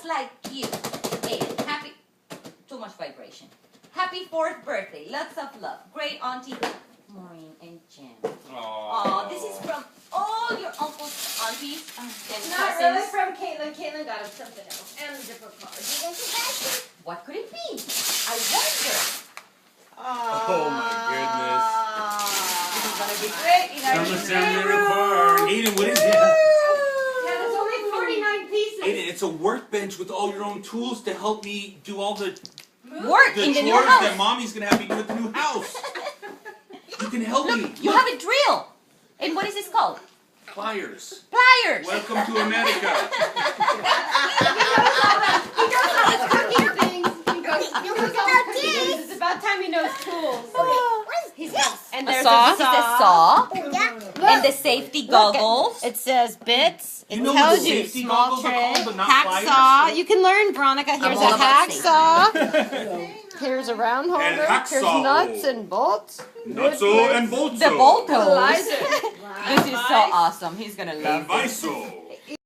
like you. Aidan, happy... Too much vibration. Happy 4th birthday. Lots of love. Great Auntie Maureen and Jim. Oh, this is from all your uncles, aunties, and cousins. Not really from Caitlin. Caitlin got him something else. And a different card. You want to pass it? What could it be? I wonder. Oh my goodness. This is going to be great in our Summer living room. apart. Aiden, what is it? Yeah, there's only 49 pieces. Aiden, it's a workbench with all your own tools to help me do all the Work in the new chores house. that Mommy's going to have me do at the new house. You can help me. Look, you have a drill. And what is this called? Pliers. Pliers. Welcome to America. He knows all his cooking things. He knows all his cooking things. It's about time he knows tools. He's got, and A there's saw. a This is a saw. Yeah. And the safety goggles. It says bits. It You know tells what the you safety small goggles are tray, called, but not hacksaw. You can learn, Veronica. Here's all a about safety. hacksaw. Here's a round holder. Here's hacksaw. nuts and bolts. Nutso and boltso. The bolt Eliza. hose. This is so awesome. He's going to love this. Viso.